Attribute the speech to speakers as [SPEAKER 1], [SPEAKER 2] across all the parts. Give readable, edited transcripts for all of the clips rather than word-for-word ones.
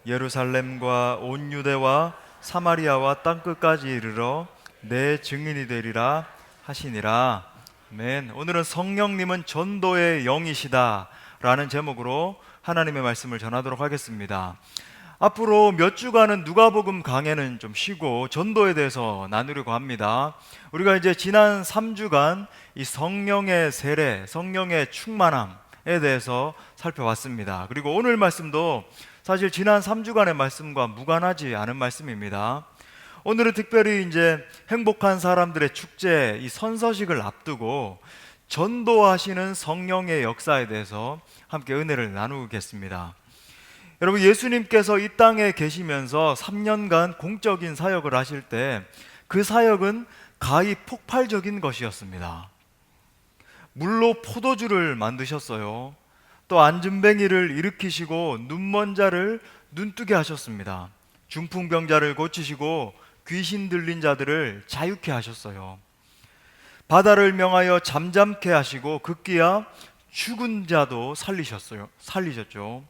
[SPEAKER 1] 예루살렘과 온 유대와 사마리아와 땅끝까지 이르러 내 증인이 되리라 하시니라. 아멘. 오늘은 성령님은 전도의 영이시다 라는 제목으로 하나님의 말씀을 전하도록 하겠습니다. 앞으로 몇 주간은 누가복음 강해는 좀 쉬고 전도에 대해서 나누려고 합니다. 우리가 이제 지난 3주간 이 성령의 세례, 성령의 충만함에 대해서 살펴봤습니다. 그리고 오늘 말씀도 사실 지난 3주간의 말씀과 무관하지 않은 말씀입니다. 오늘은 특별히 이제 행복한 사람들의 축제, 이 선서식을 앞두고 전도하시는 성령의 역사에 대해서 함께 은혜를 나누겠습니다. 여러분, 예수님께서 이 땅에 계시면서 3년간 공적인 사역을 하실 때 그 사역은 가히 폭발적인 것이었습니다. 물로 포도주를 만드셨어요. 또 안진뱅이를 일으키시고 눈먼 자를 눈뜨게 하셨습니다. 중풍병자를 고치시고 귀신 들린 자들을 자유케 하셨어요. 바다를 명하여 잠잠케 하시고 급기야 죽은 자도 살리셨죠.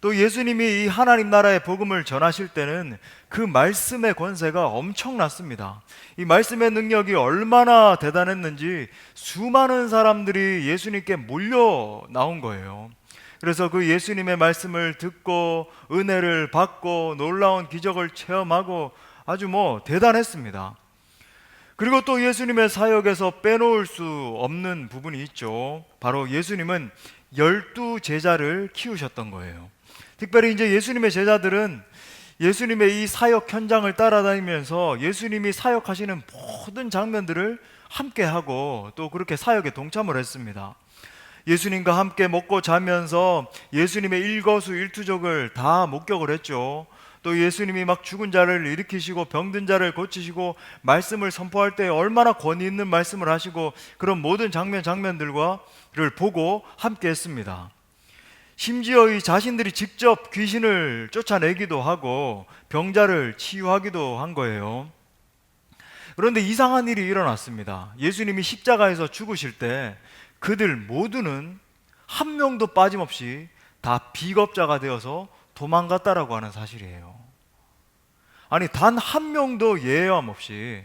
[SPEAKER 1] 또 예수님이 이 하나님 나라의 복음을 전하실 때는 그 말씀의 권세가 엄청났습니다. 이 말씀의 능력이 얼마나 대단했는지 수많은 사람들이 예수님께 몰려 나온 거예요. 그래서 그 예수님의 말씀을 듣고 은혜를 받고 놀라운 기적을 체험하고 아주 대단했습니다. 그리고 또 예수님의 사역에서 빼놓을 수 없는 부분이 있죠. 바로 예수님은 12 제자를 키우셨던 거예요. 특별히 이제 예수님의 제자들은 예수님의 이 사역 현장을 따라다니면서 예수님이 사역하시는 모든 장면들을 함께 하고 또 그렇게 사역에 동참을 했습니다. 예수님과 함께 먹고 자면서 예수님의 일거수일투족을 다 목격을 했죠. 또 예수님이 막 죽은 자를 일으키시고 병든 자를 고치시고 말씀을 선포할 때 얼마나 권위 있는 말씀을 하시고 그런 모든 장면들과를 보고 함께 했습니다. 심지어 이 자신들이 직접 귀신을 쫓아내기도 하고 병자를 치유하기도 한 거예요. 그런데 이상한 일이 일어났습니다. 예수님이 십자가에서 죽으실 때 그들 모두는 한 명도 빠짐없이 다 비겁자가 되어서 도망갔다라고 하는 사실이에요. 아니, 단 한 명도 예외함 없이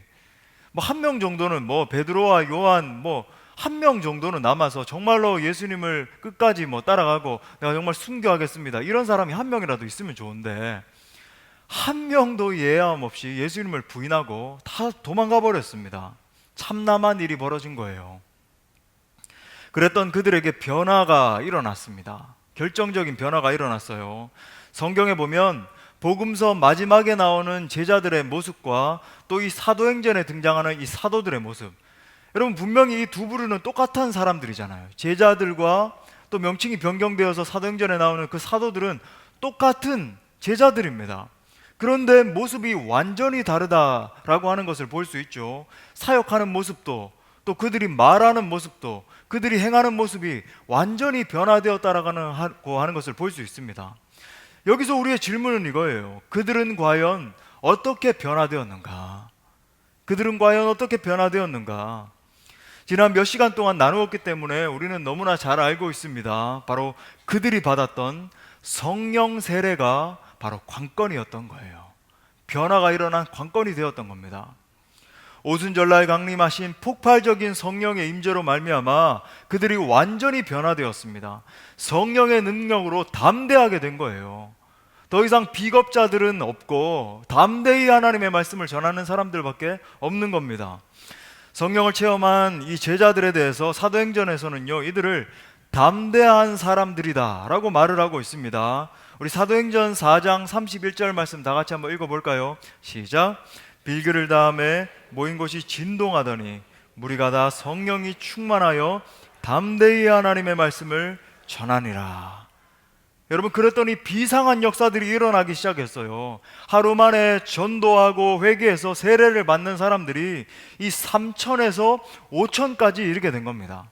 [SPEAKER 1] 한 명 정도는 베드로와 요한 한 명 정도는 남아서 정말로 예수님을 끝까지 따라가고 내가 정말 순교하겠습니다, 이런 사람이 한 명이라도 있으면 좋은데 한 명도 예외함 없이 예수님을 부인하고 다 도망가 버렸습니다. 참담한 일이 벌어진 거예요. 그랬던 그들에게 변화가 일어났습니다. 결정적인 변화가 일어났어요. 성경에 보면 복음서 마지막에 나오는 제자들의 모습과 또 이 사도행전에 등장하는 이 사도들의 모습, 여러분 분명히 이 두 부류는 똑같은 사람들이잖아요. 제자들과 또 명칭이 변경되어서 사도행전에 나오는 그 사도들은 똑같은 제자들입니다. 그런데 모습이 완전히 다르다라고 하는 것을 볼 수 있죠. 사역하는 모습도 또 그들이 말하는 모습도 그들이 행하는 모습이 완전히 변화되었다라고 하는 것을 볼 수 있습니다. 여기서 우리의 질문은 이거예요. 그들은 과연 어떻게 변화되었는가? 그들은 과연 어떻게 변화되었는가? 지난 몇 시간 동안 나누었기 때문에 우리는 너무나 잘 알고 있습니다. 바로 그들이 받았던 성령 세례가 바로 관건이었던 거예요. 변화가 일어난 관건이 되었던 겁니다. 오순절날 강림하신 폭발적인 성령의 임재로 말미암아 그들이 완전히 변화되었습니다. 성령의 능력으로 담대하게 된 거예요. 더 이상 비겁자들은 없고 담대히 하나님의 말씀을 전하는 사람들밖에 없는 겁니다. 성령을 체험한 이 제자들에 대해서 사도행전에서는요, 이들을 담대한 사람들이다 라고 말을 하고 있습니다. 우리 사도행전 4장 31절 말씀 다 같이 한번 읽어볼까요? 시작. 빌기를 다음에 모인 곳이 진동하더니 무리가 다 성령이 충만하여 담대히 하나님의 말씀을 전하니라. 여러분, 그랬더니 비상한 역사들이 일어나기 시작했어요. 하루 만에 전도하고 회개해서 세례를 받는 사람들이 이 3천에서 5천까지 이르게 된 겁니다.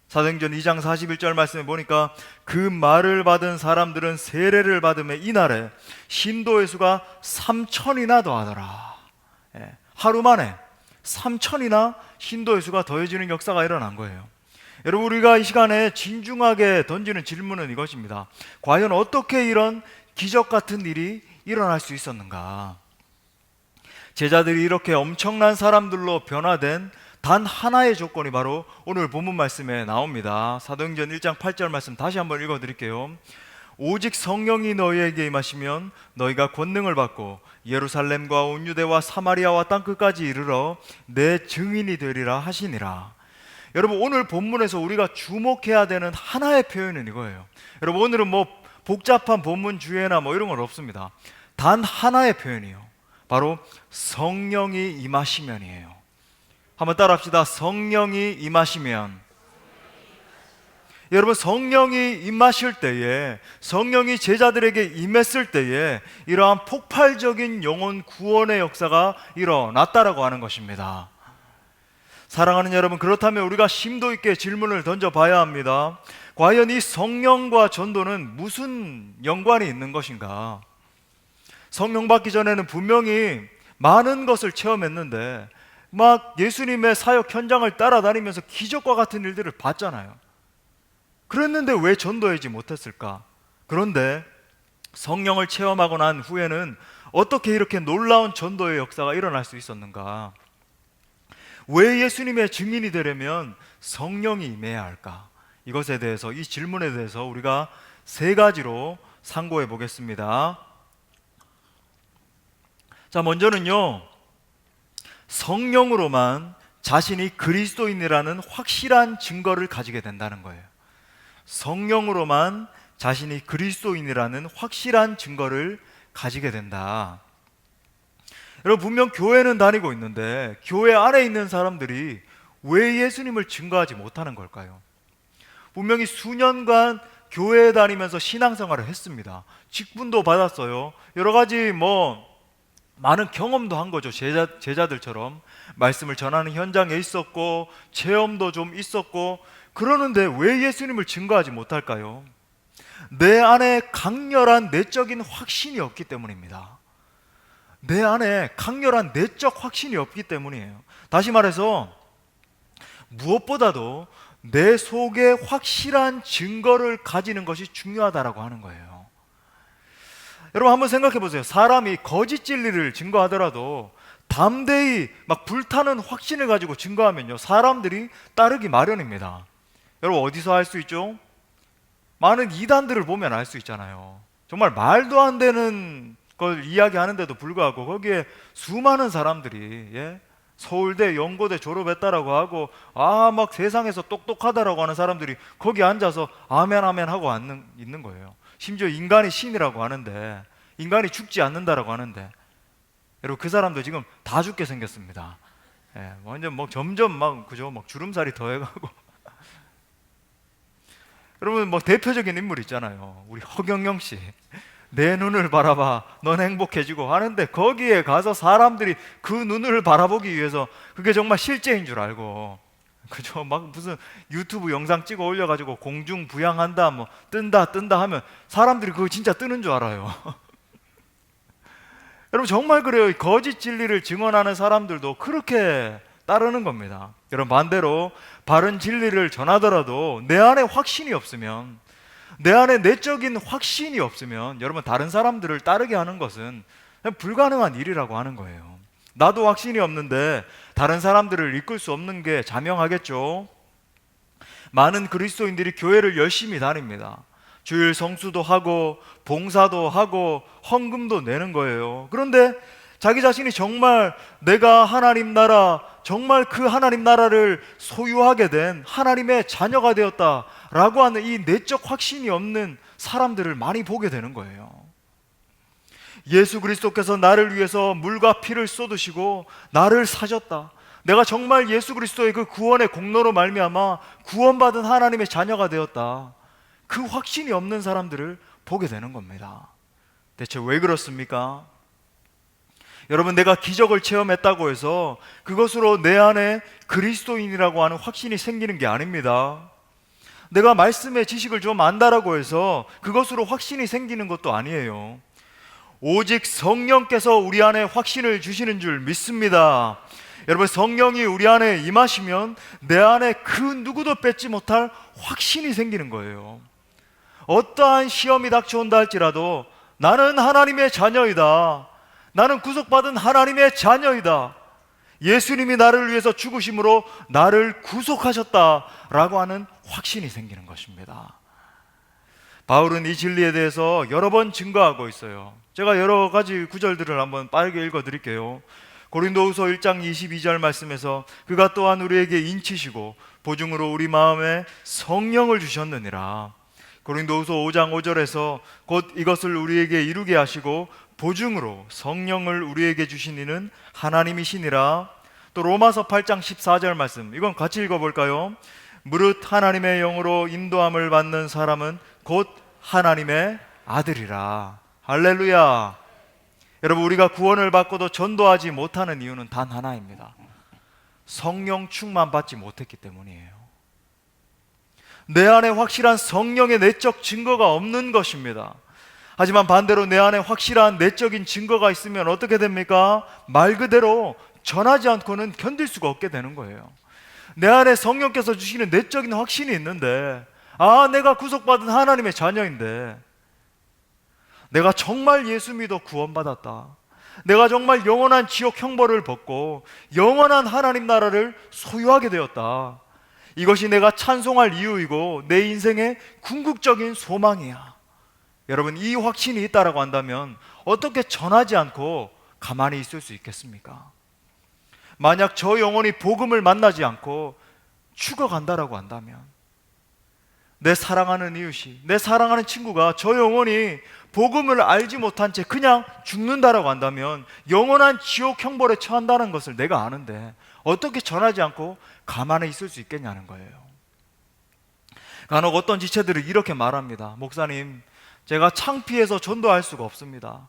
[SPEAKER 1] 사도행전 2장 41절 말씀에 보니까 그 말을 받은 사람들은 세례를 받음에 이날에 신도의 수가 3천이나 더하더라. 하루 만에 3천이나 신도의 수가 더해지는 역사가 일어난 거예요. 여러분, 우리가 이 시간에 진중하게 던지는 질문은 이것입니다. 과연 어떻게 이런 기적 같은 일이 일어날 수 있었는가? 제자들이 이렇게 엄청난 사람들로 변화된 단 하나의 조건이 바로 오늘 본문 말씀에 나옵니다. 사도행전 1장 8절 말씀 다시 한번 읽어드릴게요. 오직 성령이 너희에게 임하시면 너희가 권능을 받고 예루살렘과 온 유대와 사마리아와 땅끝까지 이르러 내 증인이 되리라 하시니라. 여러분, 오늘 본문에서 우리가 주목해야 되는 하나의 표현은 이거예요. 여러분, 오늘은 뭐 복잡한 본문 주제나 뭐 이런 건 없습니다. 단 하나의 표현이요, 바로 성령이 임하시면이에요. 한번 따라합시다. 성령이 임하시면. 여러분, 성령이 임하실 때에, 성령이 제자들에게 임했을 때에 이러한 폭발적인 영혼 구원의 역사가 일어났다라고 하는 것입니다. 사랑하는 여러분, 그렇다면 우리가 심도 있게 질문을 던져봐야 합니다. 과연 이 성령과 전도는 무슨 연관이 있는 것인가? 성령 받기 전에는 분명히 많은 것을 체험했는데 막 예수님의 사역 현장을 따라다니면서 기적과 같은 일들을 봤잖아요. 그랬는데 왜 전도하지 못했을까? 그런데 성령을 체험하고 난 후에는 어떻게 이렇게 놀라운 전도의 역사가 일어날 수 있었는가? 왜 예수님의 증인이 되려면 성령이 임해야 할까? 이것에 대해서, 이 질문에 대해서 우리가 세 가지로 상고해 보겠습니다. 자, 먼저는요, 성령으로만 자신이 그리스도인이라는 확실한 증거를 가지게 된다는 거예요. 성령으로만 자신이 그리스도인이라는 확실한 증거를 가지게 된다. 여러분, 분명 교회는 다니고 있는데 교회 안에 있는 사람들이 왜 예수님을 증거하지 못하는 걸까요? 분명히 수년간 교회에 다니면서 신앙생활을 했습니다. 직분도 받았어요. 여러 가지 많은 경험도 한 거죠. 제자들처럼 말씀을 전하는 현장에 있었고 체험도 좀 있었고, 그러는데 왜 예수님을 증거하지 못할까요? 내 안에 강렬한 내적인 확신이 없기 때문입니다. 내 안에 강렬한 내적 확신이 없기 때문이에요. 다시 말해서 무엇보다도 내 속에 확실한 증거를 가지는 것이 중요하다라고 하는 거예요. 여러분, 한번 생각해 보세요. 사람이 거짓 진리를 증거하더라도 담대히 막 불타는 확신을 가지고 증거하면요, 사람들이 따르기 마련입니다. 여러분, 어디서 알 수 있죠? 많은 이단들을 보면 알 수 있잖아요. 정말 말도 안 되는 걸 이야기하는데도 불구하고 거기에 수많은 사람들이 서울대, 연고대 졸업했다라고 하고 막 세상에서 똑똑하다라고 하는 사람들이 거기 앉아서 아멘 아멘 하고 있는 거예요. 심지어 인간이 신이라고 하는데, 인간이 죽지 않는다라고 하는데, 여러분, 그 사람도 지금 다 죽게 생겼습니다. 완전 점점 그죠? 주름살이 더해가고. 여러분, 대표적인 인물 있잖아요. 우리 허경영 씨. 내 눈을 바라봐, 넌 행복해지고 하는데 거기에 가서 사람들이 그 눈을 바라보기 위해서 그게 정말 실제인 줄 알고, 그죠? 무슨 유튜브 영상 찍어 올려가지고 공중 부양한다, 뜬다 하면 사람들이 그거 진짜 뜨는 줄 알아요. 여러분, 정말 그래요. 거짓 진리를 증언하는 사람들도 그렇게 따르는 겁니다. 여러분, 반대로 바른 진리를 전하더라도 내 안에 확신이 없으면, 내 안에 내적인 확신이 없으면 여러분, 다른 사람들을 따르게 하는 것은 그냥 불가능한 일이라고 하는 거예요. 나도 확신이 없는데 다른 사람들을 이끌 수 없는 게 자명하겠죠. 많은 그리스도인들이 교회를 열심히 다닙니다. 주일 성수도 하고 봉사도 하고 헌금도 내는 거예요. 그런데 자기 자신이 정말 내가 하나님 나라, 정말 그 하나님 나라를 소유하게 된 하나님의 자녀가 되었다라고 하는 이 내적 확신이 없는 사람들을 많이 보게 되는 거예요. 예수 그리스도께서 나를 위해서 물과 피를 쏟으시고 나를 사셨다, 내가 정말 예수 그리스도의 그 구원의 공로로 말미암아 구원받은 하나님의 자녀가 되었다, 그 확신이 없는 사람들을 보게 되는 겁니다. 대체 왜 그렇습니까? 여러분, 내가 기적을 체험했다고 해서 그것으로 내 안에 그리스도인이라고 하는 확신이 생기는 게 아닙니다. 내가 말씀의 지식을 좀 안다라고 해서 그것으로 확신이 생기는 것도 아니에요. 오직 성령께서 우리 안에 확신을 주시는 줄 믿습니다. 여러분, 성령이 우리 안에 임하시면 내 안에 그 누구도 뺏지 못할 확신이 생기는 거예요. 어떠한 시험이 닥쳐온다 할지라도 나는 하나님의 자녀이다. 나는 구속받은 하나님의 자녀이다. 예수님이 나를 위해서 죽으심으로 나를 구속하셨다라고 하는 확신이 생기는 것입니다. 바울은 이 진리에 대해서 여러 번 증거하고 있어요. 제가 여러 가지 구절들을 한번 빠르게 읽어드릴게요. 고린도후서 1장 22절 말씀에서 그가 또한 우리에게 인치시고 보증으로 우리 마음에 성령을 주셨느니라. 고린도후서 5장 5절에서 곧 이것을 우리에게 이루게 하시고 보증으로 성령을 우리에게 주신 이는 하나님이시니라. 또 로마서 8장 14절 말씀, 이건 같이 읽어볼까요? 무릇 하나님의 영으로 인도함을 받는 사람은 곧 하나님의 아들이라. 할렐루야. 여러분, 우리가 구원을 받고도 전도하지 못하는 이유는 단 하나입니다. 성령 충만 받지 못했기 때문이에요. 내 안에 확실한 성령의 내적 증거가 없는 것입니다. 하지만 반대로 내 안에 확실한 내적인 증거가 있으면 어떻게 됩니까? 말 그대로 전하지 않고는 견딜 수가 없게 되는 거예요. 내 안에 성령께서 주시는 내적인 확신이 있는데, 내가 구속받은 하나님의 자녀인데, 내가 정말 예수 믿어 구원받았다, 내가 정말 영원한 지옥 형벌을 벗고 영원한 하나님 나라를 소유하게 되었다, 이것이 내가 찬송할 이유이고 내 인생의 궁극적인 소망이야. 여러분, 이 확신이 있다라고 한다면 어떻게 전하지 않고 가만히 있을 수 있겠습니까? 만약 저 영혼이 복음을 만나지 않고 죽어간다라고 한다면, 내 사랑하는 이웃이, 내 사랑하는 친구가 저 영혼이 복음을 알지 못한 채 그냥 죽는다라고 한다면 영원한 지옥 형벌에 처한다는 것을 내가 아는데 어떻게 전하지 않고 가만히 있을 수 있겠냐는 거예요. 간혹 어떤 지체들이 이렇게 말합니다. 목사님, 제가 창피해서 전도할 수가 없습니다.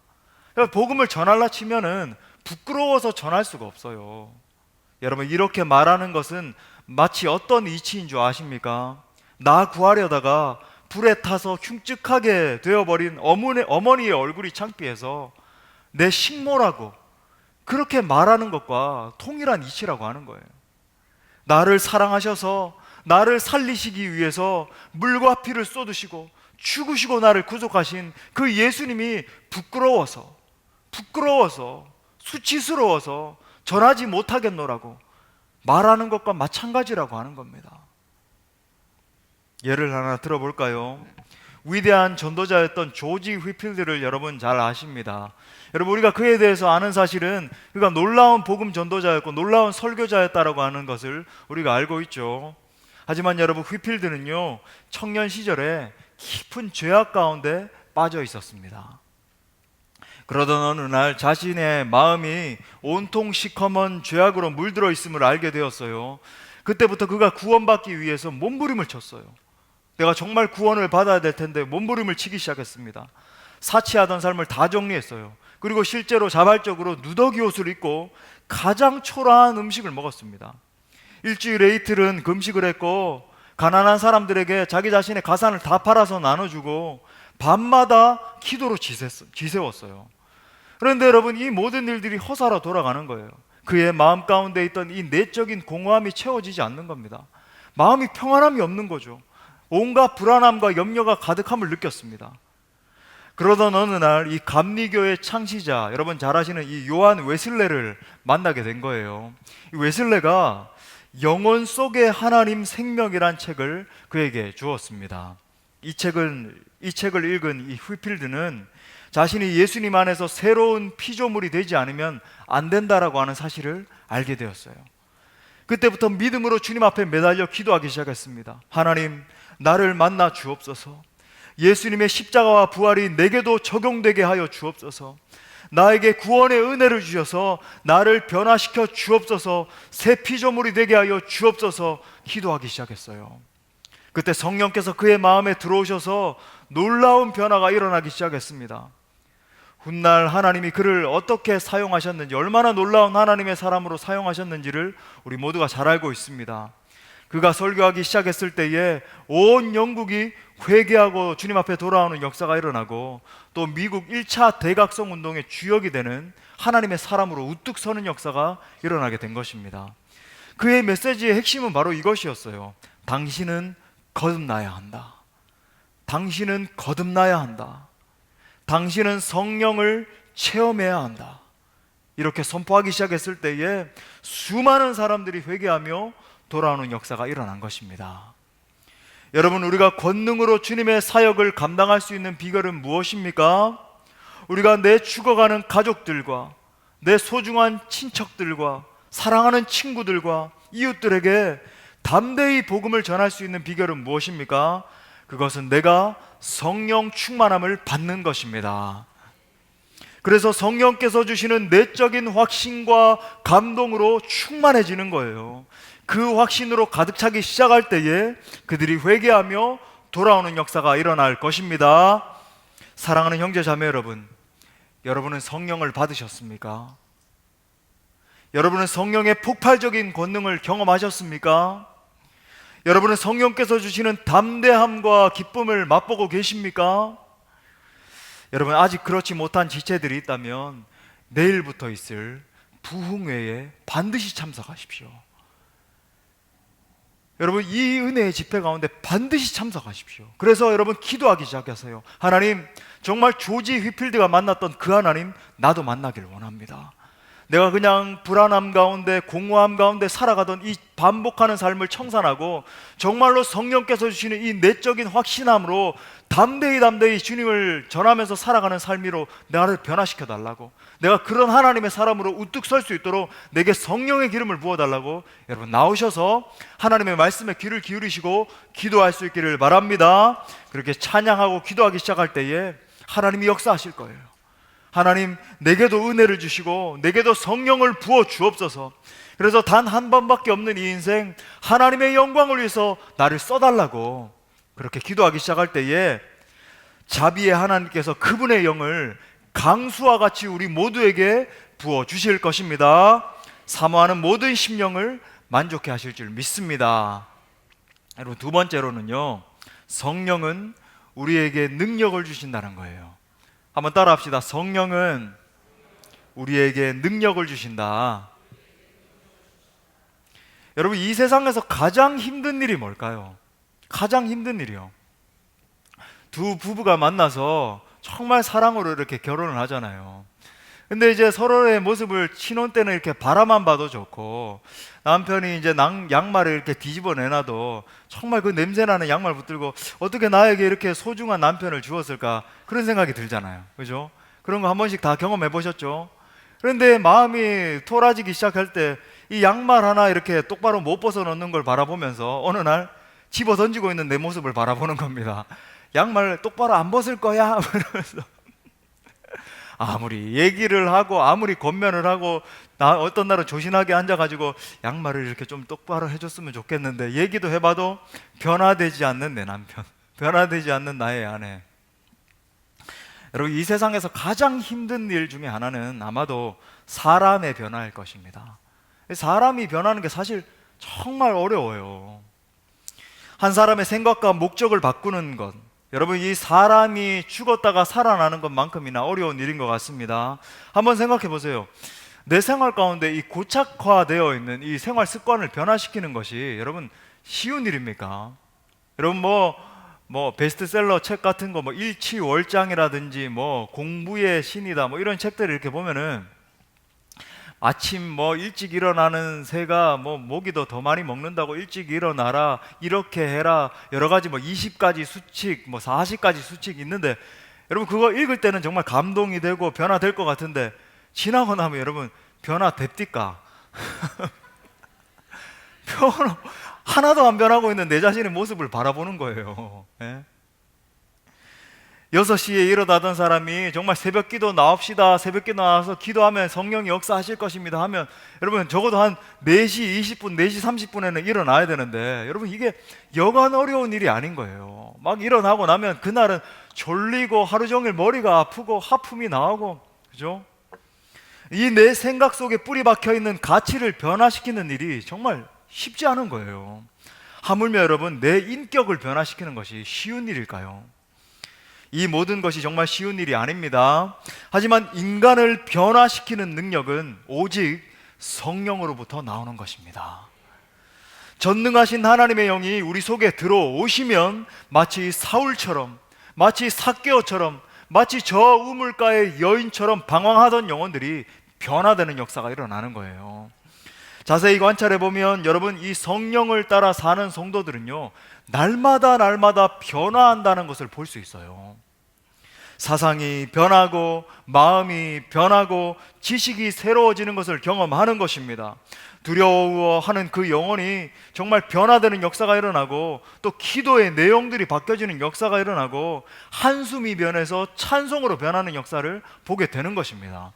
[SPEAKER 1] 복음을 전하려 치면은 부끄러워서 전할 수가 없어요. 여러분, 이렇게 말하는 것은 마치 어떤 이치인 줄 아십니까? 나 구하려다가 불에 타서 흉측하게 되어버린 어머니의 얼굴이 창피해서 내 식모라고 그렇게 말하는 것과 동일한 이치라고 하는 거예요. 나를 사랑하셔서 나를 살리시기 위해서 물과 피를 쏟으시고 죽으시고 나를 구속하신 그 예수님이 부끄러워서 수치스러워서 전하지 못하겠노라고 말하는 것과 마찬가지라고 하는 겁니다. 예를 하나 들어볼까요? 위대한 전도자였던 조지 휘필드를 여러분 잘 아십니다. 여러분, 우리가 그에 대해서 아는 사실은 그가 놀라운 복음 전도자였고 놀라운 설교자였다라고 하는 것을 우리가 알고 있죠. 하지만 여러분, 휘필드는요, 청년 시절에 깊은 죄악 가운데 빠져 있었습니다. 그러던 어느 날 자신의 마음이 온통 시커먼 죄악으로 물들어 있음을 알게 되었어요. 그때부터 그가 구원받기 위해서 몸부림을 쳤어요. 내가 정말 구원을 받아야 될 텐데 몸부림을 치기 시작했습니다. 사치하던 삶을 다 정리했어요. 그리고 실제로 자발적으로 누더기 옷을 입고 가장 초라한 음식을 먹었습니다. 일주일에 이틀은 금식을 했고 가난한 사람들에게 자기 자신의 가산을 다 팔아서 나눠주고 밤마다 기도로 지새웠어요. 그런데 여러분, 이 모든 일들이 허사로 돌아가는 거예요. 그의 마음 가운데 있던 이 내적인 공허함이 채워지지 않는 겁니다. 마음이 평안함이 없는 거죠. 온갖 불안함과 염려가 가득함을 느꼈습니다. 그러던 어느 날 이 감리교의 창시자, 여러분 잘 아시는 이 요한 웨슬레를 만나게 된 거예요. 이 웨슬레가 영혼 속의 하나님 생명이란 책을 그에게 주었습니다. 이 책을 읽은 이 휘필드는 자신이 예수님 안에서 새로운 피조물이 되지 않으면 안 된다라고 하는 사실을 알게 되었어요. 그때부터 믿음으로 주님 앞에 매달려 기도하기 시작했습니다. 하나님, 나를 만나 주옵소서. 예수님의 십자가와 부활이 내게도 적용되게 하여 주옵소서. 나에게 구원의 은혜를 주셔서 나를 변화시켜 주옵소서. 새 피조물이 되게 하여 주옵소서. 기도하기 시작했어요. 그때 성령께서 그의 마음에 들어오셔서 놀라운 변화가 일어나기 시작했습니다. 훗날 하나님이 그를 어떻게 사용하셨는지, 얼마나 놀라운 하나님의 사람으로 사용하셨는지를 우리 모두가 잘 알고 있습니다. 그가 설교하기 시작했을 때에 온 영국이 회개하고 주님 앞에 돌아오는 역사가 일어나고, 또 미국 1차 대각성 운동의 주역이 되는 하나님의 사람으로 우뚝 서는 역사가 일어나게 된 것입니다. 그의 메시지의 핵심은 바로 이것이었어요. 당신은 거듭나야 한다. 당신은 거듭나야 한다. 당신은 성령을 체험해야 한다. 이렇게 선포하기 시작했을 때에 수많은 사람들이 회개하며 돌아오는 역사가 일어난 것입니다. 여러분, 우리가 권능으로 주님의 사역을 감당할 수 있는 비결은 무엇입니까? 우리가 내 죽어가는 가족들과 내 소중한 친척들과 사랑하는 친구들과 이웃들에게 담대히 복음을 전할 수 있는 비결은 무엇입니까? 그것은 내가 성령 충만함을 받는 것입니다. 그래서 성령께서 주시는 내적인 확신과 감동으로 충만해지는 거예요. 그 확신으로 가득 차기 시작할 때에 그들이 회개하며 돌아오는 역사가 일어날 것입니다. 사랑하는 형제 자매 여러분, 여러분은 성령을 받으셨습니까? 여러분은 성령의 폭발적인 권능을 경험하셨습니까? 여러분은 성령께서 주시는 담대함과 기쁨을 맛보고 계십니까? 여러분, 아직 그렇지 못한 지체들이 있다면 내일부터 있을 부흥회에 반드시 참석하십시오. 여러분, 이 은혜의 집회 가운데 반드시 참석하십시오. 그래서 여러분 기도하기 시작하세요. 하나님, 정말 조지 휘필드가 만났던 그 하나님, 나도 만나길 원합니다. 내가 그냥 불안함 가운데 공허함 가운데 살아가던 이 반복하는 삶을 청산하고 정말로 성령께서 주시는 이 내적인 확신함으로 담대히 주님을 전하면서 살아가는 삶으로 나를 변화시켜 달라고, 내가 그런 하나님의 사람으로 우뚝 설 수 있도록 내게 성령의 기름을 부어달라고 여러분 나오셔서 하나님의 말씀에 귀를 기울이시고 기도할 수 있기를 바랍니다. 그렇게 찬양하고 기도하기 시작할 때에 하나님이 역사하실 거예요. 하나님, 내게도 은혜를 주시고 내게도 성령을 부어 주옵소서. 그래서 단 한 번밖에 없는 이 인생 하나님의 영광을 위해서 나를 써달라고 그렇게 기도하기 시작할 때에 자비의 하나님께서 그분의 영을 강수와 같이 우리 모두에게 부어 주실 것입니다. 사모하는 모든 심령을 만족해 하실 줄 믿습니다. 여러분, 두 번째로는요, 성령은 우리에게 능력을 주신다는 거예요. 한번 따라 합시다. 성령은 우리에게 능력을 주신다. 여러분, 이 세상에서 가장 힘든 일이 뭘까요? 가장 힘든 일이요, 두 부부가 만나서 정말 사랑으로 이렇게 결혼을 하잖아요. 근데 이제 서로의 모습을 신혼 때는 이렇게 바라만 봐도 좋고, 남편이 이제 양말을 이렇게 뒤집어 내놔도 정말 그 냄새나는 양말 붙들고 어떻게 나에게 이렇게 소중한 남편을 주었을까, 그런 생각이 들잖아요. 그죠? 그런 거 한 번씩 다 경험해 보셨죠? 그런데 마음이 토라지기 시작할 때 이 양말 하나 이렇게 똑바로 못 벗어 놓는 걸 바라보면서 어느 날 집어 던지고 있는 내 모습을 바라보는 겁니다. 양말 똑바로 안 벗을 거야? 그러면서 아무리 얘기를 하고 아무리 권면을 하고, 나 어떤 날은 조신하게 앉아가지고 양말을 이렇게 좀 똑바로 해줬으면 좋겠는데 얘기도 해봐도 변화되지 않는 내 남편, 변화되지 않는 나의 아내. 여러분, 이 세상에서 가장 힘든 일 중에 하나는 아마도 사람의 변화일 것입니다. 사람이 변하는 게 사실 정말 어려워요. 한 사람의 생각과 목적을 바꾸는 것, 여러분, 이 사람이 죽었다가 살아나는 것만큼이나 어려운 일인 것 같습니다. 한번 생각해 보세요. 내 생활 가운데 이 고착화되어 있는 이 생활 습관을 변화시키는 것이 여러분 쉬운 일입니까? 여러분, 뭐 베스트셀러 책 같은 거, 뭐 일치월장이라든지 뭐 공부의 신이다, 뭐 이런 책들을 이렇게 보면은 아침 뭐 일찍 일어나는 새가 뭐 모기도 더 많이 먹는다고 일찍 일어나라, 이렇게 해라, 여러 가지 뭐 20가지 수칙, 뭐 40가지 수칙 있는데, 여러분 그거 읽을 때는 정말 감동이 되고 변화될 것 같은데 지나고 나면 여러분 변화됩니까? 하나도 안 변하고 있는 내 자신의 모습을 바라보는 거예요. 예? 6시에 일어나던 사람이 정말 새벽 기도 나옵시다, 새벽 기도 나와서 기도하면 성령이 역사하실 것입니다 하면 여러분 적어도 한 4시 20분, 4시 30분에는 일어나야 되는데, 여러분 이게 여간 어려운 일이 아닌 거예요. 막 일어나고 나면 그날은 졸리고 하루 종일 머리가 아프고 하품이 나오고, 그죠? 이 내 생각 속에 뿌리 박혀 있는 가치를 변화시키는 일이 정말 쉽지 않은 거예요. 하물며 여러분, 내 인격을 변화시키는 것이 쉬운 일일까요? 이 모든 것이 정말 쉬운 일이 아닙니다. 하지만 인간을 변화시키는 능력은 오직 성령으로부터 나오는 것입니다. 전능하신 하나님의 영이 우리 속에 들어오시면 마치 사울처럼, 마치 삭개오처럼, 마치 저 우물가의 여인처럼 방황하던 영혼들이 변화되는 역사가 일어나는 거예요. 자세히 관찰해 보면 여러분, 이 성령을 따라 사는 성도들은요, 날마다 변화한다는 것을 볼 수 있어요. 사상이 변하고 마음이 변하고 지식이 새로워지는 것을 경험하는 것입니다. 두려워하는 그 영혼이 정말 변화되는 역사가 일어나고, 또 기도의 내용들이 바뀌어지는 역사가 일어나고, 한숨이 변해서 찬송으로 변하는 역사를 보게 되는 것입니다.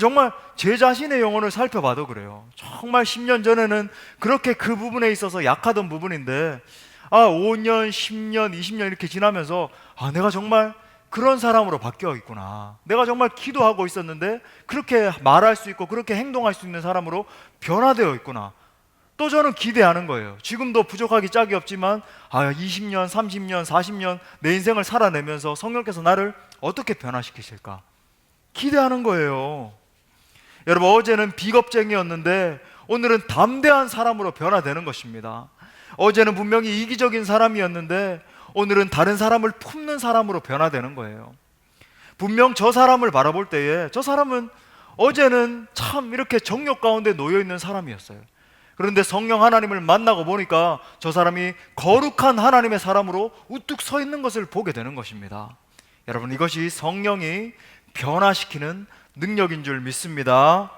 [SPEAKER 1] 정말 제 자신의 영혼을 살펴봐도 그래요. 정말 10년 전에는 그렇게 그 부분에 있어서 약하던 부분인데 5년, 10년, 20년 이렇게 지나면서 내가 정말 그런 사람으로 바뀌어 있구나. 내가 정말 기도하고 있었는데 그렇게 말할 수 있고 그렇게 행동할 수 있는 사람으로 변화되어 있구나. 또 저는 기대하는 거예요. 지금도 부족하기 짝이 없지만 20년, 30년, 40년 내 인생을 살아내면서 성령께서 나를 어떻게 변화시키실까 기대하는 거예요. 여러분, 어제는 비겁쟁이였는데 오늘은 담대한 사람으로 변화되는 것입니다. 어제는 분명히 이기적인 사람이었는데 오늘은 다른 사람을 품는 사람으로 변화되는 거예요. 분명 저 사람을 바라볼 때에 저 사람은 어제는 참 이렇게 정욕 가운데 놓여 있는 사람이었어요. 그런데 성령 하나님을 만나고 보니까 저 사람이 거룩한 하나님의 사람으로 우뚝 서 있는 것을 보게 되는 것입니다. 여러분, 이것이 성령이 변화시키는 능력인 줄 믿습니다.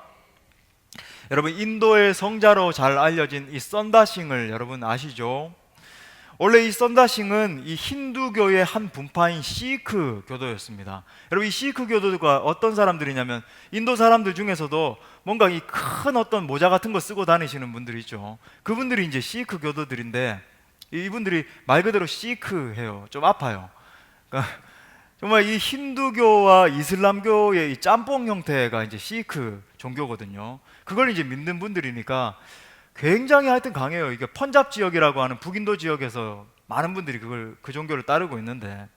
[SPEAKER 1] 여러분, 인도의 성자로 잘 알려진 이 썬다싱을 여러분 아시죠? 원래 이 썬다싱은 이 힌두교의 한 분파인 시크 교도였습니다. 여러분, 이 시크 교도가 어떤 사람들이냐면 인도 사람들 중에서도 뭔가 이 큰 어떤 모자 같은 거 쓰고 다니시는 분들이 있죠. 그분들이 이제 시크 교도들인데, 이분들이 말 그대로 시크해요. 좀 아파요. 그러니까 정말 이 힌두교와 이슬람교의 이 짬뽕 형태가 이제 시크 종교거든요. 그걸 이제 믿는 분들이니까 굉장히 하여튼 강해요. 이게 펀잡 지역이라고 하는 북인도 지역에서 많은 분들이 그 종교를 따르고 있는데,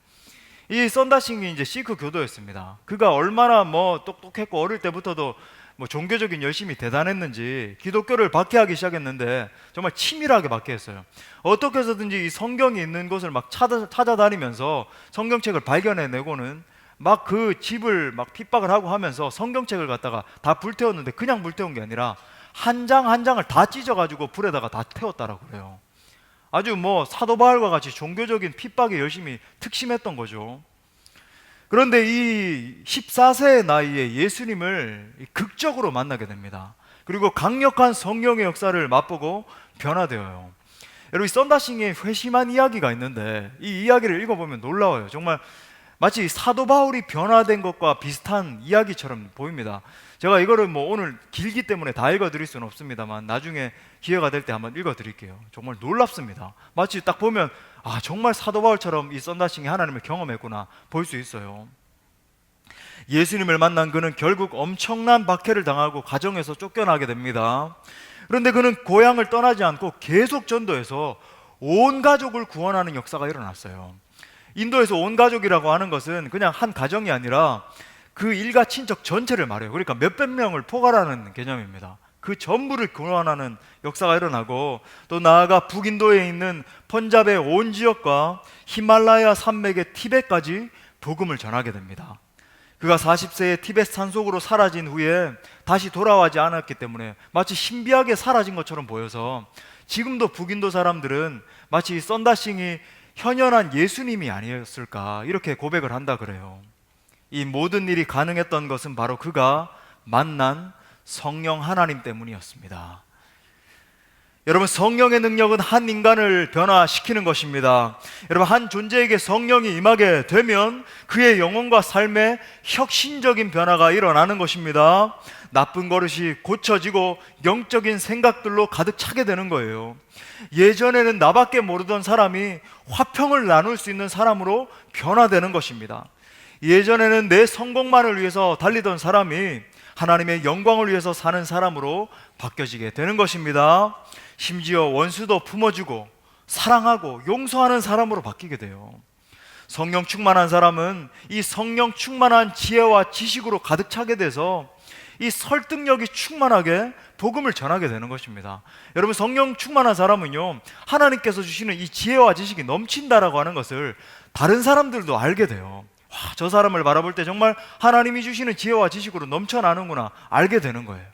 [SPEAKER 1] 이 썬다싱이 이제 시크 교도였습니다. 그가 얼마나 똑똑했고 어릴 때부터도 종교적인 열심이 대단했는지 기독교를 박해하기 시작했는데 정말 치밀하게 박해했어요. 어떻게 해서든지 이 성경이 있는 곳을 막 찾아다니면서 성경책을 발견해내고는 막 그 집을 막 핍박을 하고 하면서 성경책을 갖다가 다 불태웠는데, 그냥 불태운 게 아니라 한 장 한 장을 다 찢어가지고 불에다가 다 태웠다라고 그래요. 아주 사도 바울과 같이 종교적인 핍박에 열심히 특심했던 거죠. 그런데 이 14세의 나이에 예수님을 극적으로 만나게 됩니다. 그리고 강력한 성령의 역사를 맛보고 변화되어요. 여러분, 이 썬다싱의 회심한 이야기가 있는데 이 이야기를 읽어보면 놀라워요. 정말 마치 사도 바울이 변화된 것과 비슷한 이야기처럼 보입니다. 제가 이거를 오늘 길기 때문에 다 읽어드릴 수는 없습니다만 나중에 기회가 될 때 한번 읽어드릴게요. 정말 놀랍습니다. 마치 딱 보면 정말 사도 바울처럼 이 썬다싱이 하나님을 경험했구나 볼 수 있어요. 예수님을 만난 그는 결국 엄청난 박해를 당하고 가정에서 쫓겨나게 됩니다. 그런데 그는 고향을 떠나지 않고 계속 전도해서 온 가족을 구원하는 역사가 일어났어요. 인도에서 온 가족이라고 하는 것은 그냥 한 가정이 아니라 그 일가 친척 전체를 말해요. 그러니까 몇백 명을 포괄하는 개념입니다. 그 전부를 구원하는 역사가 일어나고, 또 나아가 북인도에 있는 펀잡의 온 지역과 히말라야 산맥의 티벳까지 복음을 전하게 됩니다. 그가 40세에 티벳 산속으로 사라진 후에 다시 돌아오지 않았기 때문에 마치 신비하게 사라진 것처럼 보여서 지금도 북인도 사람들은 마치 썬다싱이 현현한 예수님이 아니었을까 이렇게 고백을 한다 그래요. 이 모든 일이 가능했던 것은 바로 그가 만난 성령 하나님 때문이었습니다. 여러분, 성령의 능력은 한 인간을 변화시키는 것입니다. 여러분, 한 존재에게 성령이 임하게 되면 그의 영혼과 삶에 혁신적인 변화가 일어나는 것입니다. 나쁜 버릇이 고쳐지고 영적인 생각들로 가득 차게 되는 거예요. 예전에는 나밖에 모르던 사람이 화평을 나눌 수 있는 사람으로 변화되는 것입니다. 예전에는 내 성공만을 위해서 달리던 사람이 하나님의 영광을 위해서 사는 사람으로 바뀌어지게 되는 것입니다. 심지어 원수도 품어주고 사랑하고 용서하는 사람으로 바뀌게 돼요. 성령 충만한 사람은 이 성령 충만한 지혜와 지식으로 가득 차게 돼서 이 설득력이 충만하게 복음을 전하게 되는 것입니다. 여러분, 성령 충만한 사람은요, 하나님께서 주시는 이 지혜와 지식이 넘친다라고 하는 것을 다른 사람들도 알게 돼요. 와, 저 사람을 바라볼 때 정말 하나님이 주시는 지혜와 지식으로 넘쳐나는구나 알게 되는 거예요.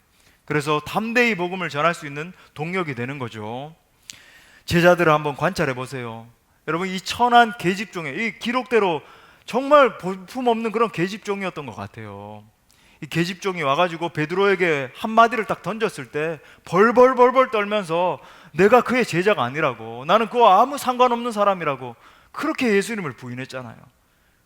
[SPEAKER 1] 그래서 담대히 복음을 전할 수 있는 동력이 되는 거죠. 제자들을 한번 관찰해 보세요. 여러분, 이 천한 계집종에, 이 기록대로 정말 볼품없는 그런 계집종이었던 것 같아요. 이 계집종이 와가지고 베드로에게 한마디를 딱 던졌을 때 벌벌 떨면서 내가 그의 제자가 아니라고, 나는 그와 아무 상관없는 사람이라고 그렇게 예수님을 부인했잖아요.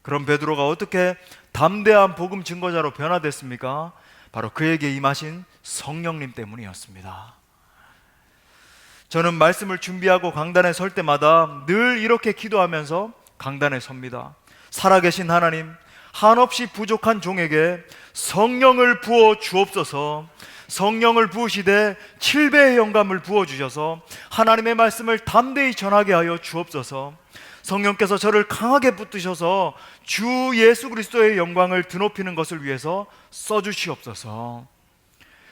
[SPEAKER 1] 그럼 베드로가 어떻게 담대한 복음 증거자로 변화됐습니까? 바로 그에게 임하신 성령님 때문이었습니다. 저는 말씀을 준비하고 강단에 설 때마다 늘 이렇게 기도하면서 강단에 섭니다. 살아계신 하나님, 한없이 부족한 종에게 성령을 부어 주옵소서. 성령을 부으시되 7배의 영감을 부어주셔서 하나님의 말씀을 담대히 전하게 하여 주옵소서. 성령께서 저를 강하게 붙드셔서 주 예수 그리스도의 영광을 드높이는 것을 위해서 써주시옵소서.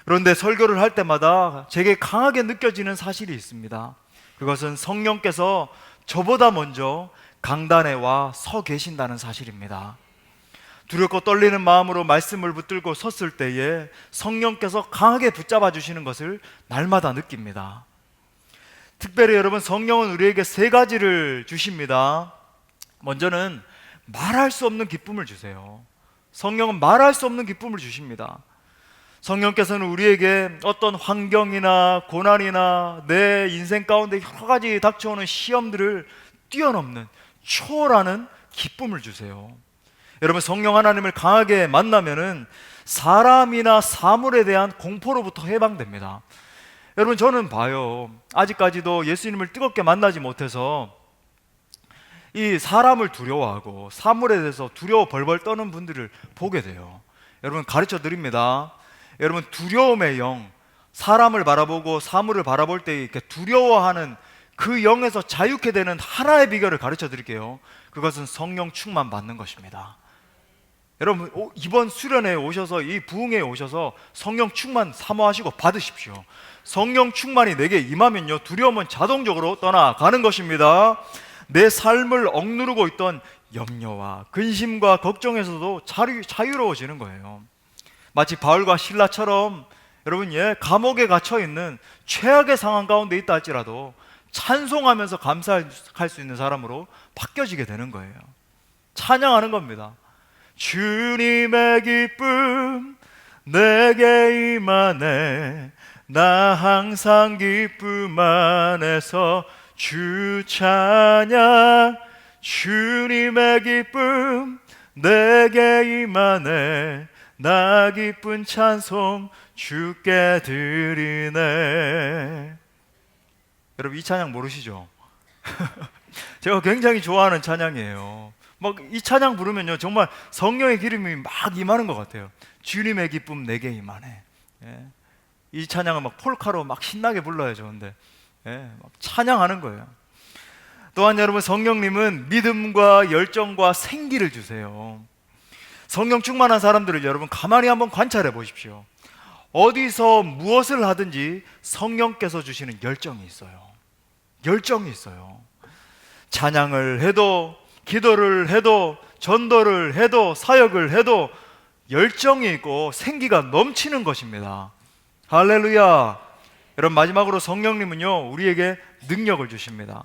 [SPEAKER 1] 그런데 설교를 할 때마다 제게 강하게 느껴지는 사실이 있습니다. 그것은 성령께서 저보다 먼저 강단에 와 서 계신다는 사실입니다. 두렵고 떨리는 마음으로 말씀을 붙들고 섰을 때에 성령께서 강하게 붙잡아 주시는 것을 날마다 느낍니다. 특별히 여러분, 성령은 우리에게 세 가지를 주십니다. 먼저는 말할 수 없는 기쁨을 주세요. 성령은 말할 수 없는 기쁨을 주십니다. 성령께서는 우리에게 어떤 환경이나 고난이나 내 인생 가운데 여러 가지 닥쳐오는 시험들을 뛰어넘는 초월하는 기쁨을 주세요. 여러분, 성령 하나님을 강하게 만나면은 사람이나 사물에 대한 공포로부터 해방됩니다. 여러분, 저는 봐요, 아직까지도 예수님을 뜨겁게 만나지 못해서 이 사람을 두려워하고 사물에 대해서 두려워 벌벌 떠는 분들을 보게 돼요. 여러분, 가르쳐 드립니다. 여러분, 두려움의 영, 사람을 바라보고 사물을 바라볼 때 이렇게 두려워하는 그 영에서 자유케 되는 하나의 비결을 가르쳐 드릴게요. 그것은 성령 충만 받는 것입니다. 여러분, 이번 수련회에 오셔서, 이 부흥회에 오셔서 성령 충만 사모하시고 받으십시오. 성령 충만이 내게 임하면요, 두려움은 자동적으로 떠나가는 것입니다. 내 삶을 억누르고 있던 염려와 근심과 걱정에서도 자유로워지는 거예요. 마치 바울과 실라처럼 여러분, 감옥에 갇혀 있는 최악의 상황 가운데 있다 할지라도 찬송하면서 감사할 수 있는 사람으로 바뀌어지게 되는 거예요. 찬양하는 겁니다. 주님의 기쁨 내게 임하네, 나 항상 기쁨 안에서 주 찬양. 주님의 기쁨 내게 임하네, 나 기쁜 찬송 주께 드리네. 여러분, 이 찬양 모르시죠? 제가 굉장히 좋아하는 찬양이에요. 막 이 찬양 부르면요, 정말 성령의 기름이 막 임하는 것 같아요. 주님의 기쁨 내게 임하네. 예. 이 찬양을 막 폴카로 막 신나게 불러야 좋은데, 막 찬양하는 거예요. 또한 여러분, 성령님은 믿음과 열정과 생기를 주세요. 성령 충만한 사람들을 여러분 가만히 한번 관찰해 보십시오. 어디서 무엇을 하든지 성령께서 주시는 열정이 있어요. 열정이 있어요. 찬양을 해도, 기도를 해도, 전도를 해도, 사역을 해도 열정이 있고 생기가 넘치는 것입니다. 할렐루야. 여러분, 마지막으로 성령님은요, 우리에게 능력을 주십니다.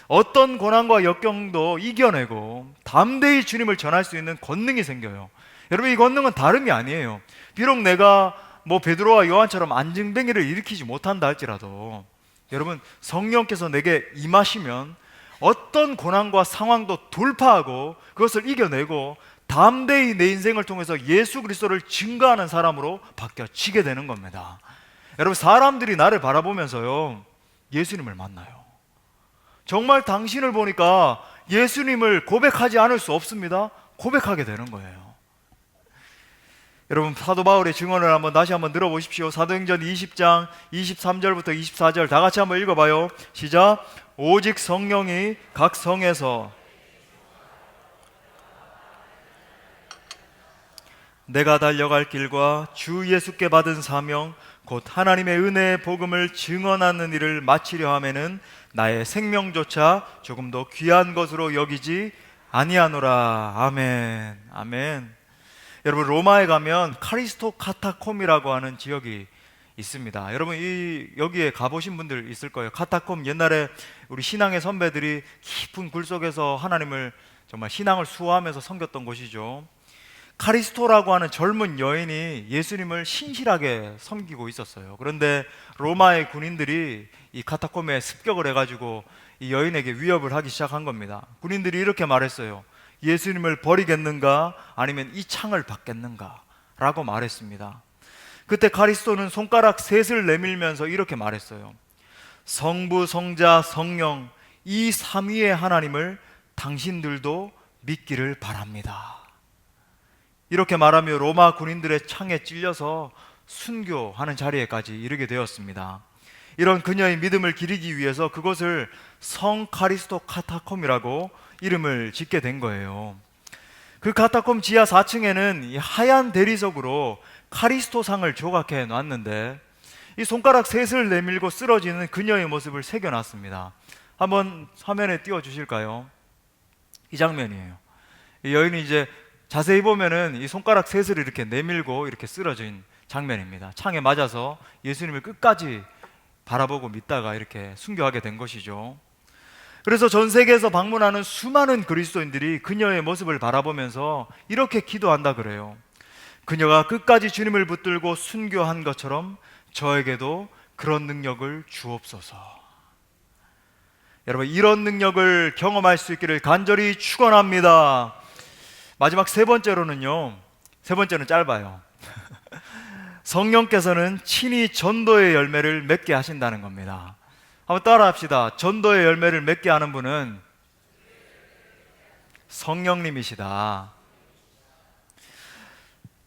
[SPEAKER 1] 어떤 고난과 역경도 이겨내고 담대히 주님을 전할 수 있는 권능이 생겨요. 여러분, 이 권능은 다름이 아니에요. 비록 내가 베드로와 요한처럼 안증뱅이를 일으키지 못한다 할지라도 여러분, 성령께서 내게 임하시면 어떤 고난과 상황도 돌파하고 그것을 이겨내고 담대히 내 인생을 통해서 예수 그리스도를 증거하는 사람으로 바뀌어지게 되는 겁니다. 여러분, 사람들이 나를 바라보면서요, 예수님을 만나요. 정말 당신을 보니까 예수님을 고백하지 않을 수 없습니다. 고백하게 되는 거예요. 여러분, 사도 바울의 증언을 다시 한번 들어보십시오. 사도행전 20장 23절부터 24절 다 같이 한번 읽어봐요. 시작. 오직 성령이 각 성에서 내가 달려갈 길과 주 예수께 받은 사명 곧 하나님의 은혜의 복음을 증언하는 일을 마치려 하면은 나의 생명조차 조금 더 귀한 것으로 여기지 아니하노라. 아멘. 아멘. 여러분, 로마에 가면 카리스토 카타콤이라고 하는 지역이 있습니다. 여러분, 여기에 가보신 분들 있을 거예요. 카타콤, 옛날에 우리 신앙의 선배들이 깊은 굴 속에서 하나님을 정말 신앙을 수호하면서 섬겼던 곳이죠. 카리스토라고 하는 젊은 여인이 예수님을 신실하게 섬기고 있었어요. 그런데 로마의 군인들이 이 카타콤에 습격을 해가지고 이 여인에게 위협을 하기 시작한 겁니다. 군인들이 이렇게 말했어요. 예수님을 버리겠는가 아니면 이 창을 받겠는가 라고 말했습니다. 그때 카리스토는 손가락 셋을 내밀면서 이렇게 말했어요. 성부, 성자, 성령 이 삼위의 하나님을 당신들도 믿기를 바랍니다. 이렇게 말하며 로마 군인들의 창에 찔려서 순교하는 자리에까지 이르게 되었습니다. 이런 그녀의 믿음을 기리기 위해서 그것을 성 카리스토 카타콤이라고 이름을 짓게 된 거예요. 그 카타콤 지하 4층에는 이 하얀 대리석으로 카리스토상을 조각해 놨는데 이 손가락 셋을 내밀고 쓰러지는 그녀의 모습을 새겨놨습니다. 한번 화면에 띄워주실까요? 이 장면이에요. 이 여인이 이제 자세히 보면은 이 손가락 셋을 이렇게 내밀고 이렇게 쓰러진 장면입니다. 창에 맞아서 예수님을 끝까지 바라보고 믿다가 이렇게 순교하게 된 것이죠. 그래서 전 세계에서 방문하는 수많은 그리스도인들이 그녀의 모습을 바라보면서 이렇게 기도한다 그래요. 그녀가 끝까지 주님을 붙들고 순교한 것처럼 저에게도 그런 능력을 주옵소서. 여러분, 이런 능력을 경험할 수 있기를 간절히 축원합니다. 마지막 세 번째로는요, 세 번째는 짧아요. 성령께서는 친히 전도의 열매를 맺게 하신다는 겁니다. 한번 따라 합시다. 전도의 열매를 맺게 하는 분은 성령님이시다.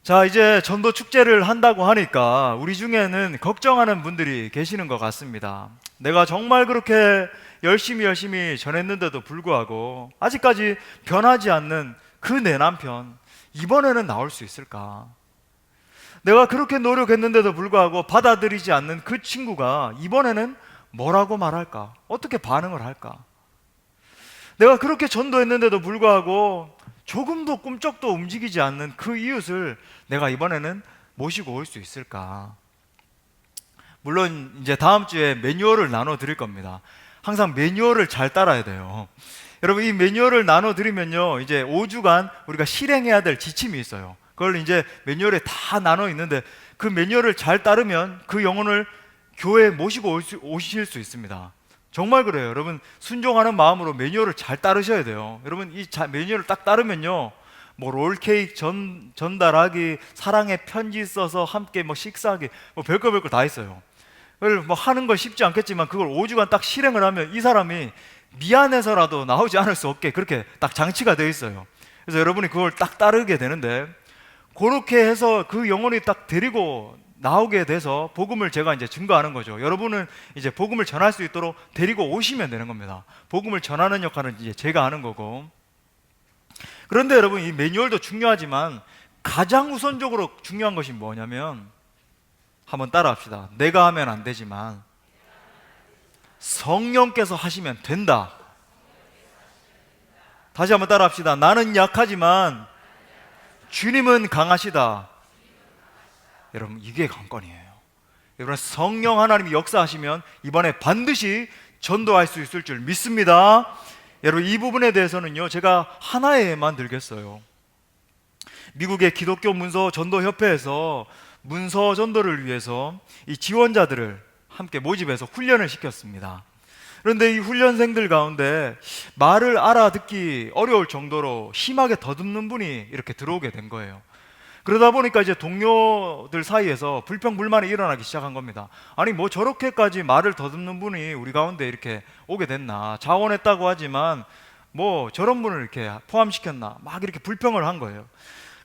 [SPEAKER 1] 자, 이제 전도 축제를 한다고 하니까 우리 중에는 걱정하는 분들이 계시는 것 같습니다. 내가 정말 그렇게 열심히 전했는데도 불구하고 아직까지 변하지 않는 그 내 남편, 이번에는 나올 수 있을까? 내가 그렇게 노력했는데도 불구하고 받아들이지 않는 그 친구가 이번에는 뭐라고 말할까? 어떻게 반응을 할까? 내가 그렇게 전도했는데도 불구하고 조금도 꿈쩍도 움직이지 않는 그 이웃을 내가 이번에는 모시고 올 수 있을까? 물론 이제 다음 주에 매뉴얼을 나눠 드릴 겁니다. 항상 매뉴얼을 잘 따라야 돼요. 여러분, 이 매뉴얼을 나눠 드리면요, 이제 5주간 우리가 실행해야 될 지침이 있어요. 그걸 이제 매뉴얼에 다 나눠 있는데 그 매뉴얼을 잘 따르면 그 영혼을 교회에 모시고 오실 수 있습니다. 정말 그래요. 여러분, 순종하는 마음으로 매뉴얼을 잘 따르셔야 돼요. 여러분, 이 매뉴얼을 딱 따르면요, 뭐 롤케이크 전달하기, 사랑의 편지 써서 함께 뭐 식사하기, 뭐 별거 다 있어요. 그걸 뭐 하는 건 쉽지 않겠지만 그걸 5주간 딱 실행을 하면 이 사람이 미안해서라도 나오지 않을 수 없게 그렇게 딱 장치가 되어 있어요. 그래서 여러분이 그걸 딱 따르게 되는데, 그렇게 해서 그 영혼이 딱 데리고 나오게 돼서 복음을 제가 이제 증거하는 거죠. 여러분은 이제 복음을 전할 수 있도록 데리고 오시면 되는 겁니다. 복음을 전하는 역할은 이제 제가 하는 거고. 그런데 여러분, 이 매뉴얼도 중요하지만 가장 우선적으로 중요한 것이 뭐냐면, 한번 따라 합시다. 내가 하면 안 되지만 성령께서 하시면 된다. 다시 한번 따라 합시다. 나는 약하지만 주님은 강하시다. 여러분, 이게 관건이에요. 여러분, 성령 하나님이 역사하시면 이번에 반드시 전도할 수 있을 줄 믿습니다. 여러분, 이 부분에 대해서는요, 제가 하나의 예만 들겠어요. 미국의 기독교 문서 전도 협회에서 문서 전도를 위해서 이 지원자들을 함께 모집해서 훈련을 시켰습니다. 그런데 이 훈련생들 가운데 말을 알아듣기 어려울 정도로 심하게 더듬는 분이 이렇게 들어오게 된 거예요. 그러다 보니까 이제 동료들 사이에서 불평불만이 일어나기 시작한 겁니다. 아니, 뭐 저렇게까지 말을 더듬는 분이 우리 가운데 이렇게 오게 됐나? 자원했다고 하지만 뭐 저런 분을 이렇게 포함시켰나? 막 이렇게 불평을 한 거예요.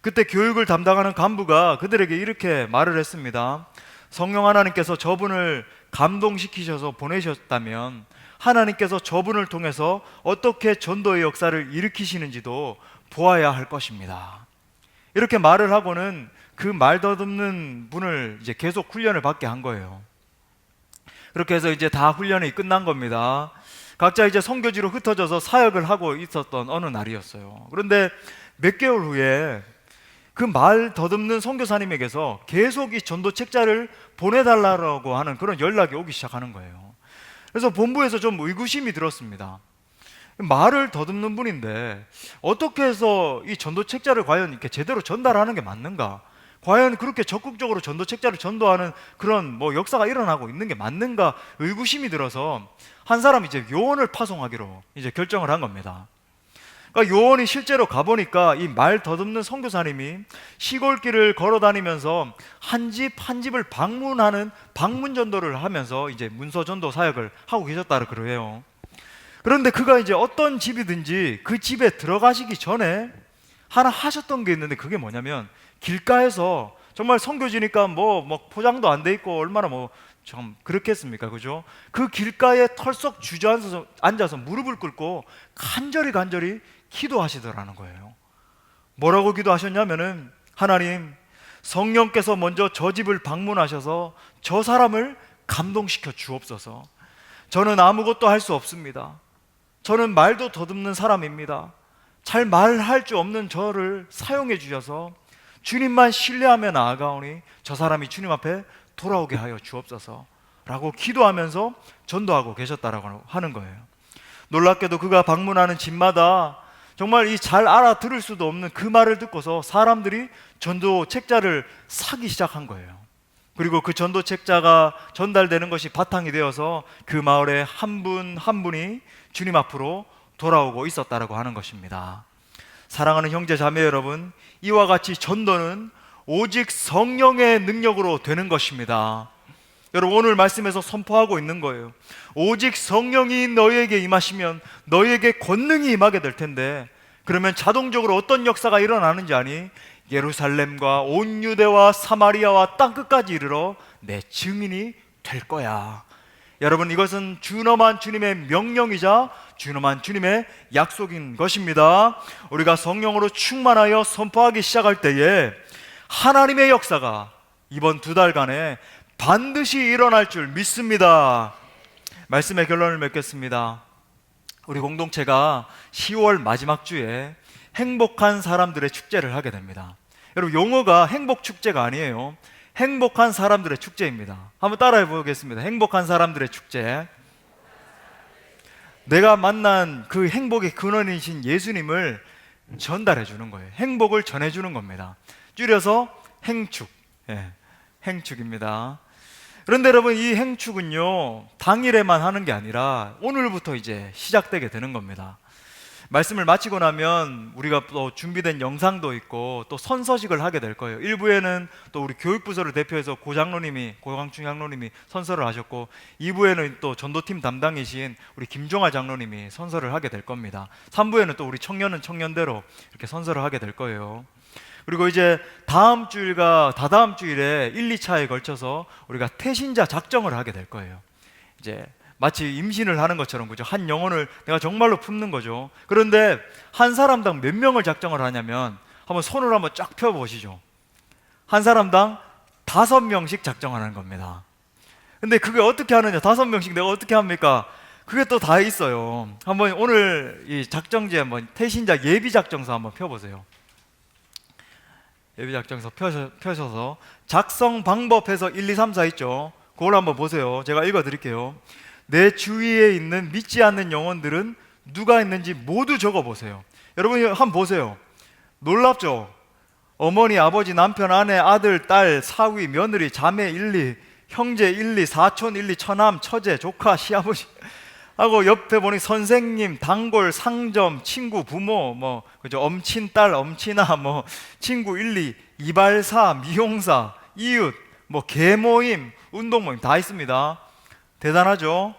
[SPEAKER 1] 그때 교육을 담당하는 간부가 그들에게 이렇게 말을 했습니다. 성령 하나님께서 저분을 감동시키셔서 보내셨다면 하나님께서 저분을 통해서 어떻게 전도의 역사를 일으키시는지도 보아야 할 것입니다. 이렇게 말을 하고는 그 말 더듬는 분을 이제 계속 훈련을 받게 한 거예요. 그렇게 해서 이제 다 훈련이 끝난 겁니다. 각자 이제 선교지로 흩어져서 사역을 하고 있었던 어느 날이었어요. 그런데 몇 개월 후에 그 말 더듬는 선교사님에게서 계속 이 전도 책자를 보내달라고 하는 그런 연락이 오기 시작하는 거예요. 그래서 본부에서 좀 의구심이 들었습니다. 말을 더듬는 분인데 어떻게 해서 이 전도 책자를 과연 이렇게 제대로 전달하는 게 맞는가? 과연 그렇게 적극적으로 전도 책자를 전도하는 그런 역사가 일어나고 있는 게 맞는가? 의구심이 들어서 한 사람이 이제 요원을 파송하기로 이제 결정을 한 겁니다. 그러니까 요원이 실제로 가보니까 이 말 더듬는 선교사님이 시골길을 걸어 다니면서 한 집 한 집을 방문하는 방문 전도를 하면서 이제 문서 전도 사역을 하고 계셨다고 그래요. 그런데 그가 이제 어떤 집이든지 그 집에 들어가시기 전에 하나 하셨던 게 있는데, 그게 뭐냐면 길가에서 정말 선교지니까 포장도 안 돼 있고 얼마나 참 그렇겠습니까, 그죠? 그 길가에 털썩 주저앉아서 무릎을 꿇고 간절히 기도하시더라는 거예요. 뭐라고 기도하셨냐면은, 하나님, 성령께서 먼저 저 집을 방문하셔서 저 사람을 감동시켜 주옵소서. 저는 아무것도 할 수 없습니다. 저는 말도 더듬는 사람입니다. 잘 말할 줄 없는 저를 사용해 주셔서 주님만 신뢰하며 나아가오니 저 사람이 주님 앞에 돌아오게 하여 주옵소서 라고 기도하면서 전도하고 계셨다라고 하는 거예요. 놀랍게도 그가 방문하는 집마다 정말 이 잘 알아들을 수도 없는 그 말을 듣고서 사람들이 전도 책자를 사기 시작한 거예요. 그리고 그 전도 책자가 전달되는 것이 바탕이 되어서 그 마을에 한 분 한 분이 주님 앞으로 돌아오고 있었다라고 하는 것입니다. 사랑하는 형제 자매 여러분, 이와 같이 전도는 오직 성령의 능력으로 되는 것입니다. 여러분, 오늘 말씀에서 선포하고 있는 거예요. 오직 성령이 너희에게 임하시면 너희에게 권능이 임하게 될 텐데, 그러면 자동적으로 어떤 역사가 일어나는지 아니? 예루살렘과 온 유대와 사마리아와 땅끝까지 이르러 내 증인이 될 거야. 여러분, 이것은 준엄한 주님의 명령이자 준엄한 주님의 약속인 것입니다. 우리가 성령으로 충만하여 선포하기 시작할 때에 하나님의 역사가 이번 2달간에 반드시 일어날 줄 믿습니다. 말씀의 결론을 맺겠습니다. 우리 공동체가 10월 마지막 주에 행복한 사람들의 축제를 하게 됩니다. 여러분, 용어가 행복축제가 아니에요. 행복한 사람들의 축제입니다. 한번 따라해 보겠습니다. 행복한 사람들의 축제. 내가 만난 그 행복의 근원이신 예수님을 전달해 주는 거예요. 행복을 전해 주는 겁니다. 줄여서 행축. 행축입니다. 그런데 여러분, 이 행축은요, 당일에만 하는 게 아니라 오늘부터 이제 시작되게 되는 겁니다. 말씀을 마치고 나면 우리가 또 준비된 영상도 있고 또 선서식을 하게 될 거예요. 1부에는 또 우리 교육부서를 대표해서 고광충 장로님이 선서를 하셨고, 2부에는 또 전도팀 담당이신 우리 김종아 장로님이 선서를 하게 될 겁니다. 3부에는 또 우리 청년은 청년대로 이렇게 선서를 하게 될 거예요. 그리고 이제 다다음 주일에 1, 2차에 걸쳐서 우리가 태신자 작정을 하게 될 거예요. 이제 마치 임신을 하는 것처럼, 그죠? 한 영혼을 내가 정말로 품는 거죠. 그런데 한 사람당 몇 명을 작정을 하냐면, 한번 손을 한번 쫙 펴보시죠. 한 사람당 5명씩 작정하는 겁니다. 근데 그게 어떻게 하느냐? 5명씩 내가 어떻게 합니까? 그게 또 다 있어요. 한번 오늘 이 작정지에 한번 태신자 예비작정서 한번 펴보세요. 예비작정서 펴셔서 작성 방법에서 1, 2, 3, 4 있죠? 그걸 한번 보세요. 제가 읽어드릴게요. 내 주위에 있는 믿지 않는 영혼들은 누가 있는지 모두 적어보세요. 여러분, 한번 보세요. 놀랍죠? 어머니, 아버지, 남편, 아내, 아들, 딸, 사위, 며느리, 자매 1, 2, 형제 1, 2, 사촌 1, 2, 처남, 처제, 조카, 시아버지 하고, 옆에 보니 선생님, 단골, 상점, 친구, 부모, 그죠? 엄친 딸, 엄친아, 친구 1, 2, 이발사, 미용사, 이웃, 계모임, 운동모임 다 있습니다. 대단하죠?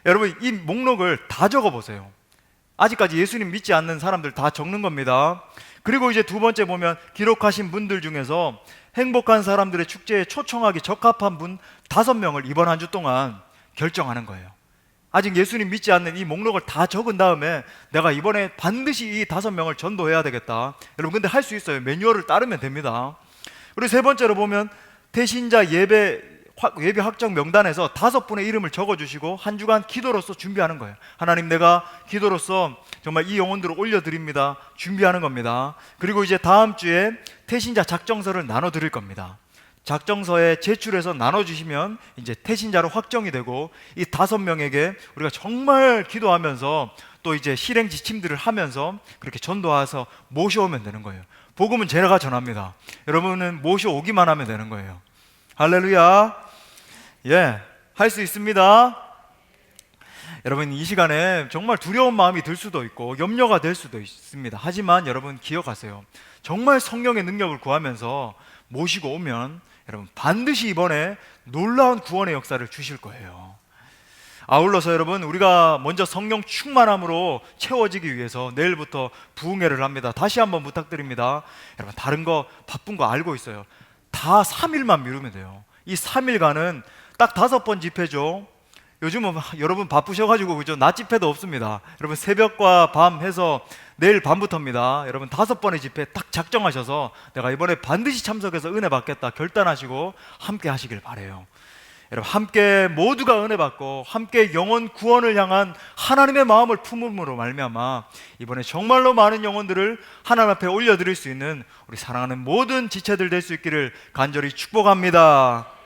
[SPEAKER 1] 여러분, 이 목록을 다 적어보세요. 아직까지 예수님 믿지 않는 사람들 다 적는 겁니다. 그리고 이제 두 번째 보면 기록하신 분들 중에서 행복한 사람들의 축제에 초청하기 적합한 분 5명을 이번 한 주 동안 결정하는 거예요. 아직 예수님 믿지 않는 이 목록을 다 적은 다음에 내가 이번에 반드시 이 5명을 전도해야 되겠다. 여러분, 근데 할 수 있어요. 매뉴얼을 따르면 됩니다. 그리고 세 번째로 보면 태신자 예배 예배 확정 명단에서 5분의 이름을 적어주시고 한 주간 기도로서 준비하는 거예요. 하나님, 내가 기도로서 정말 이 영혼들을 올려드립니다. 준비하는 겁니다. 그리고 이제 다음 주에 태신자 작정서를 나눠드릴 겁니다. 작정서에 제출해서 나눠주시면 이제 태신자로 확정이 되고, 이 5명에게 우리가 정말 기도하면서 또 이제 실행 지침들을 하면서 그렇게 전도해서 모셔오면 되는 거예요. 복음은 제가 전합니다. 여러분은 모셔오기만 하면 되는 거예요. 할렐루야. 예, 할 수 있습니다. 여러분, 이 시간에 정말 두려운 마음이 들 수도 있고 염려가 될 수도 있습니다. 하지만 여러분 기억하세요. 정말 성령의 능력을 구하면서 모시고 오면 여러분 반드시 이번에 놀라운 구원의 역사를 주실 거예요. 아울러서 여러분, 우리가 먼저 성령 충만함으로 채워지기 위해서 내일부터 부흥회를 합니다. 다시 한번 부탁드립니다. 여러분, 다른 거 바쁜 거 알고 있어요. 다 3일만 미루면 돼요. 이 3일간은 딱 5번 집회죠. 요즘은 여러분 바쁘셔가지고 그죠? 낮 집회도 없습니다. 여러분, 새벽과 밤 해서 내일 밤부터입니다. 여러분 5번의 집회 딱 작정하셔서 내가 이번에 반드시 참석해서 은혜 받겠다 결단하시고 함께 하시길 바래요. 여러분, 함께 모두가 은혜 받고 함께 영혼 구원을 향한 하나님의 마음을 품음으로 말미암아 이번에 정말로 많은 영혼들을 하나님 앞에 올려드릴 수 있는 우리 사랑하는 모든 지체들 될 수 있기를 간절히 축복합니다.